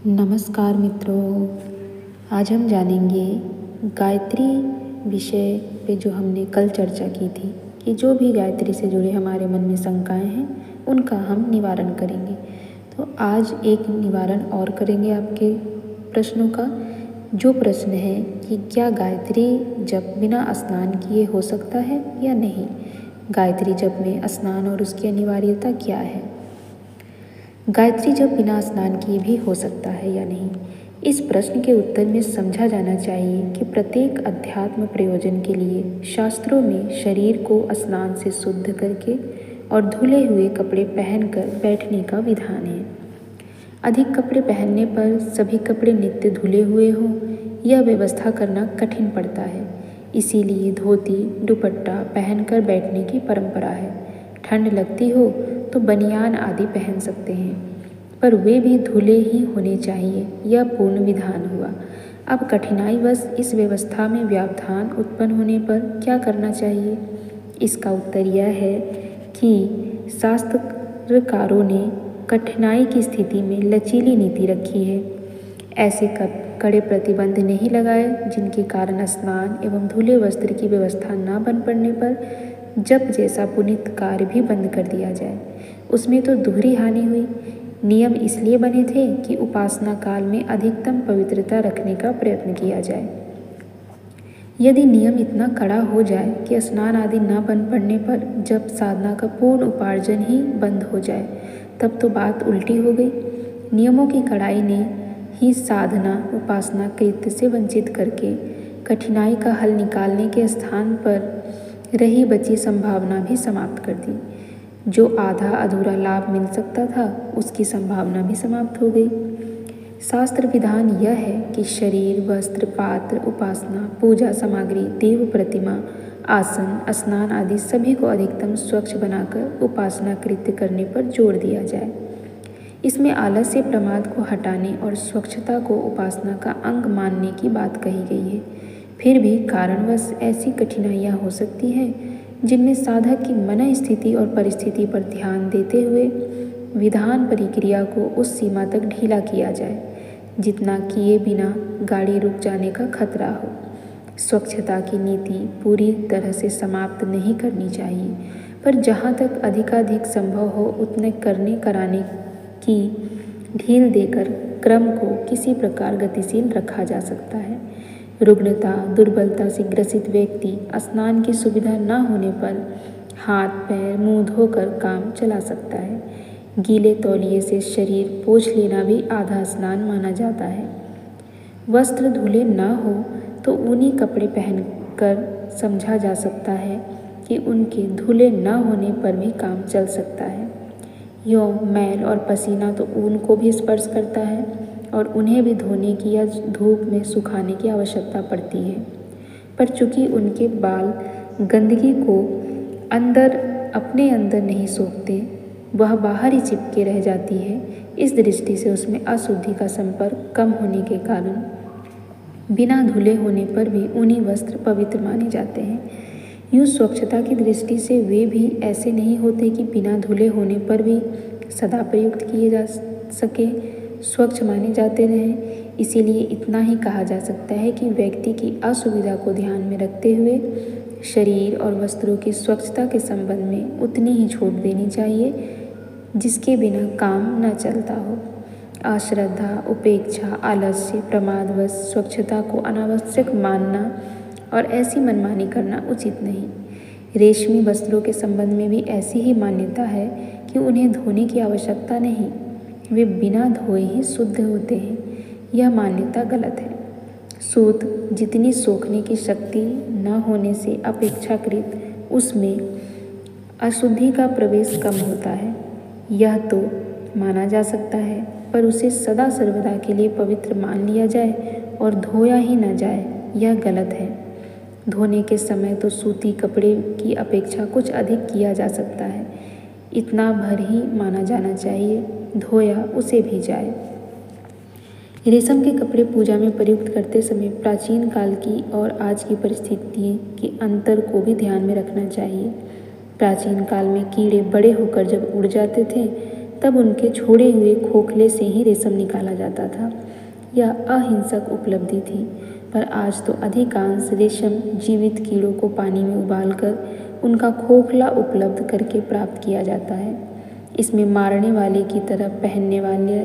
नमस्कार मित्रों, आज हम जानेंगे गायत्री विषय पे जो हमने कल चर्चा की थी कि जो भी गायत्री से जुड़े हमारे मन में शंकाएं हैं उनका हम निवारण करेंगे। तो आज एक निवारण और करेंगे आपके प्रश्नों का। जो प्रश्न है कि क्या गायत्री जप बिना स्नान किए हो सकता है या नहीं, गायत्री जप में स्नान और उसकी अनिवार्यता क्या है, गायत्री जप बिना स्नान किए भी हो सकता है या नहीं। इस प्रश्न के उत्तर में समझा जाना चाहिए कि प्रत्येक अध्यात्म प्रयोजन के लिए शास्त्रों में शरीर को स्नान से शुद्ध करके और धुले हुए कपड़े पहनकर बैठने का विधान है। अधिक कपड़े पहनने पर सभी कपड़े नित्य धुले हुए हों, यह व्यवस्था करना कठिन पड़ता है। इसीलिए धोती दुपट्टा पहनकर बैठने की परंपरा है। ठंड लगती हो तो बनियान आदि पहन सकते हैं, पर वे भी धुले ही होने चाहिए, यह पूर्ण विधान हुआ। अब कठिनाईवश इस व्यवस्था में व्यवधान उत्पन्न होने पर क्या करना चाहिए? इसका उत्तर यह है कि शास्त्रकारों ने कठिनाई की स्थिति में लचीली नीति रखी है। ऐसे कड़े प्रतिबंध नहीं लगाए जिनके कारण स्नान एवं धुले वस्त्र की व्यवस्था न बन पड़ने पर जप जैसा पुनीत कार्य भी बंद कर दिया जाए। उसमें तो दोहरी हानि हुई। नियम इसलिए बने थे कि उपासना काल में अधिकतम पवित्रता रखने का प्रयत्न किया जाए। यदि नियम इतना कड़ा हो जाए कि स्नान आदि न बन पड़ने पर जप साधना का पूर्ण उपार्जन ही बंद हो जाए, तब तो बात उल्टी हो गई। नियमों की कड़ाई ने ही साधना उपासना कृत्य से वंचित करके कठिनाई का हल निकालने के स्थान पर रही बची संभावना भी समाप्त कर दी। जो आधा अधूरा लाभ मिल सकता था उसकी संभावना भी समाप्त हो गई। शास्त्र विधान यह है कि शरीर वस्त्र पात्र उपासना पूजा सामग्री देव प्रतिमा आसन स्नान आदि सभी को अधिकतम स्वच्छ बनाकर उपासना कृत्य करने पर जोर दिया जाए। इसमें आलस्य प्रमाद को हटाने और स्वच्छता को उपासना का अंग मानने की बात कही गई है। फिर भी कारणवश ऐसी कठिनाइयाँ हो सकती हैं जिनमें साधक की मन स्थिति और परिस्थिति पर ध्यान देते हुए विधान प्रक्रिया को उस सीमा तक ढीला किया जाए जितना किए बिना गाड़ी रुक जाने का खतरा हो। स्वच्छता की नीति पूरी तरह से समाप्त नहीं करनी चाहिए, पर जहाँ तक अधिकाधिक संभव हो उतने कराने की ढील देकर क्रम को किसी प्रकार गतिशील रखा जा सकता है। रुग्णता दुर्बलता से ग्रसित व्यक्ति स्नान की सुविधा न होने पर हाथ पैर मुंह धोकर काम चला सकता है। गीले तौलिए से शरीर पोंछ लेना भी आधा स्नान माना जाता है। वस्त्र धुले न हो तो ऊनी कपड़े पहनकर समझा जा सकता है कि उनके धुले न होने पर भी काम चल सकता है। यों मैल और पसीना तो ऊन को भी स्पर्श करता है और उन्हें भी धोने की या धूप में सुखाने की आवश्यकता पड़ती है, पर चूंकि उनके बाल गंदगी को अपने अंदर नहीं सोखते, वह बाहर ही चिपके रह जाती है। इस दृष्टि से उसमें अशुद्धि का संपर्क कम होने के कारण बिना धुले होने पर भी ऊनी वस्त्र पवित्र माने जाते हैं। यूँ स्वच्छता की दृष्टि से वे भी ऐसे नहीं होते कि बिना धुले होने पर भी सदा प्रयुक्त किए जा सके, स्वच्छ माने जाते रहें। इसीलिए इतना ही कहा जा सकता है कि व्यक्ति की असुविधा को ध्यान में रखते हुए शरीर और वस्त्रों की स्वच्छता के संबंध में उतनी ही छूट देनी चाहिए जिसके बिना काम न चलता हो। अश्रद्धा उपेक्षा आलस्य प्रमादवश स्वच्छता को अनावश्यक मानना और ऐसी मनमानी करना उचित नहीं। रेशमी वस्त्रों के संबंध में भी ऐसी ही मान्यता है कि उन्हें धोने की आवश्यकता नहीं, वे बिना धोए ही शुद्ध होते हैं। यह मान्यता गलत है। सूत जितनी सोखने की शक्ति न होने से अपेक्षाकृत उसमें अशुद्धि का प्रवेश कम होता है, यह तो माना जा सकता है, पर उसे सदा सर्वदा के लिए पवित्र मान लिया जाए और धोया ही न जाए, यह गलत है। धोने के समय तो सूती कपड़े की अपेक्षा कुछ अधिक किया जा सकता है, इतना भर ही माना जाना चाहिए, धोया उसे भी जाए। रेशम के कपड़े पूजा में प्रयुक्त करते समय प्राचीन काल की और आज की परिस्थिति के अंतर को भी ध्यान में रखना चाहिए। प्राचीन काल में कीड़े बड़े होकर जब उड़ जाते थे तब उनके छोड़े हुए खोखले से ही रेशम निकाला जाता था। यह अहिंसक उपलब्धि थी, पर आज तो अधिकांश रेशम जीवित कीड़ों को पानी में उबालकर उनका खोखला उपलब्ध करके प्राप्त किया जाता है। इसमें मारने वाले की तरह पहनने वाले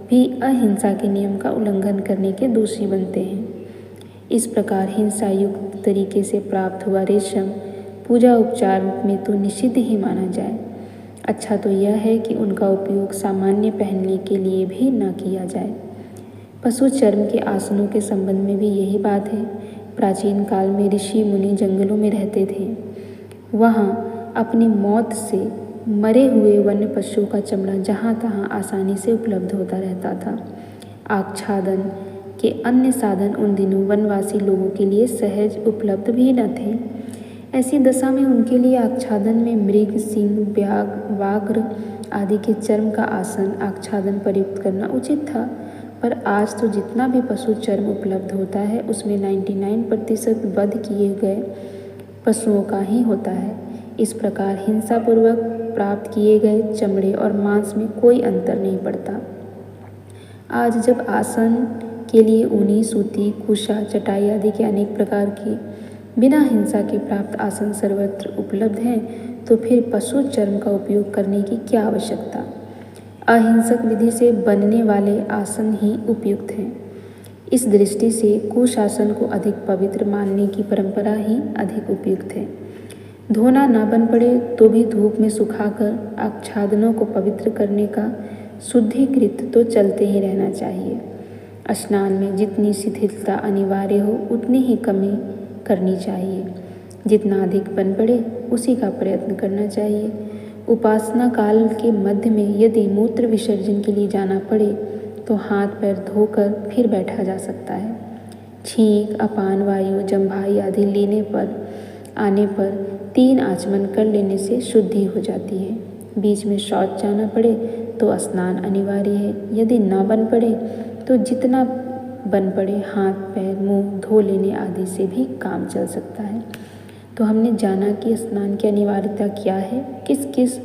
भी अहिंसा के नियम का उल्लंघन करने के दोषी बनते हैं। इस प्रकार हिंसा युक्त तरीके से प्राप्त हुआ रेशम पूजा उपचार में तो निषिद्ध ही माना जाए। अच्छा तो यह है कि उनका उपयोग सामान्य पहनने के लिए भी न किया जाए। पशु चर्म के आसनों के संबंध में भी यही बात है। प्राचीन काल में ऋषि मुनि जंगलों में रहते थे। वहाँ अपनी मौत से मरे हुए वन्य पशुओं का चमड़ा जहाँ तहाँ आसानी से उपलब्ध होता रहता था। आच्छादन के अन्य साधन उन दिनों वनवासी लोगों के लिए सहज उपलब्ध भी न थे। ऐसी दशा में उनके लिए आच्छादन में मृग, सिंह, व्याघ्र आदि के चर्म का आसन आच्छादन प्रयुक्त करना उचित था। पर आज तो जितना भी पशु चर्म उपलब्ध होता है उसमें 99% वध किए गए पशुओं का ही होता है। इस प्रकार हिंसापूर्वक प्राप्त किए गए चमड़े और मांस में कोई अंतर नहीं पड़ता। आज जब आसन के लिए ऊनी, सूती, कुशा, चटाई आदि के अनेक प्रकार के बिना हिंसा के प्राप्त आसन सर्वत्र उपलब्ध हैं, तो फिर पशु चर्म का उपयोग करने की क्या आवश्यकता। अहिंसक विधि से बनने वाले आसन ही उपयुक्त हैं। इस दृष्टि से कुशासन को अधिक पवित्र मानने की परंपरा ही अधिक उपयुक्त है। धोना ना बन पड़े तो भी धूप में सुखाकर आच्छादनों को पवित्र करने का शुद्धिकृत तो चलते ही रहना चाहिए। स्नान में जितनी शिथिलता अनिवार्य हो उतनी ही कमी करनी चाहिए। जितना अधिक बन पड़े उसी का प्रयत्न करना चाहिए। उपासना काल के मध्य में यदि मूत्र विसर्जन के लिए जाना पड़े तो हाथ पैर धोकर फिर बैठा जा सकता है। छींक, अपान वायु, जम्भाई आदि आने पर 3 आचमन कर लेने से शुद्धि हो जाती है। बीच में शौच जाना पड़े तो स्नान अनिवार्य है। यदि न बन पड़े तो जितना बन पड़े हाथ पैर मुंह धो लेने आदि से भी काम चल सकता है। तो हमने जाना कि स्नान की अनिवार्यता क्या है, किस किस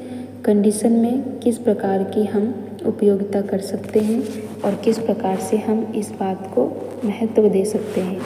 कंडीशन में किस प्रकार की हम उपयोगिता कर सकते हैं और किस प्रकार से हम इस बात को महत्व दे सकते हैं।